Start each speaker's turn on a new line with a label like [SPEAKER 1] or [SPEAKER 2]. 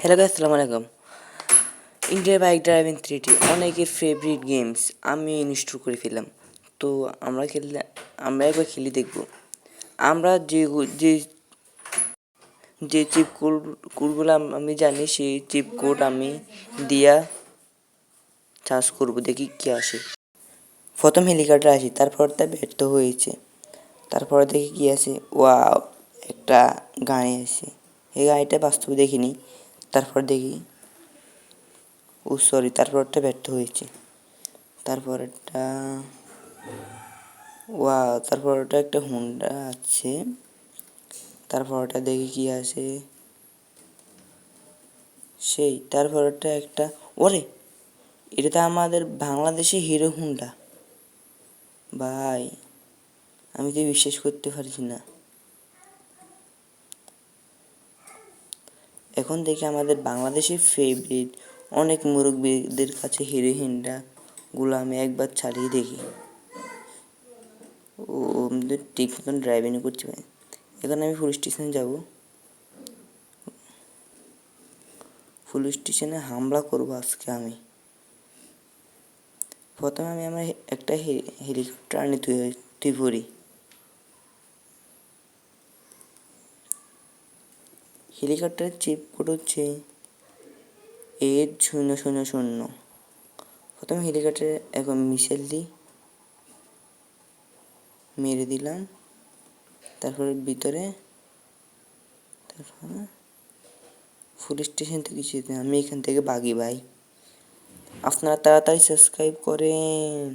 [SPEAKER 1] Hello guys, আসসালামু আলাইকুম। India bike driving 3টি অনেকের ফেভারিট গেমস আমি ইনস্টল করে ফেললাম। তো আমরা একবার খেলে দেখব। আমরা যে যে চিপ কোডগুলো আমি জানি সেই চিপ কোড আমি দিয়া চার্জ করব, দেখি কি আসে। প্রথম হেলিকপ্টার আসি, তারপর তা ব্যর্থ হয়েছে। তারপরে দেখি কি আছে, ওয়াও, একটা গাড়ি আছে। এই গাড়িটা বাস্তবে দেখিনি। তারপর দেখি, ও সরি, তারপরটা ব্যর্থ হয়েছে। তারপরেরটা, ওয়াও, তারপরটা একটা হুন্ডা আছে। তারপরটা দেখি কি আছে, সেই তারপরটা একটা, ওরে, এটা তো আমাদের বাংলাদেশে হিরো হুন্ডা। ভাই, আমি তো বিশ্বাস করতে পারছি না। এখন দেখি আমাদের বাংলাদেশের ফেভারিট অনেক মুরব্বীদের কাছে হিরো হুন্ডা গুলো আমি একবার চালিয়ে দেখি। ও, ঠিক মতন ড্রাইভিং করতে পারি। এখন আমি পুলিশ স্টেশনে যাব। পুলিশ স্টেশনে হামলা করবো আজকে আমি। প্রথমে আমি আমার একটা হেলিকপ্টার নিতে পড়ি। হেলিকপ্টারের চিপ কোড হচ্ছে 8000। প্রথমে হেলিকপ্টারে এখন মিসাইল দিই, মেরে দিলাম। তারপরে ভিতরে, তারপরে পুলিশ স্টেশন থেকে আমি এখান থেকে ভাগি ভাই। আপনারা তাড়াতাড়ি সাবস্ক্রাইব করেন।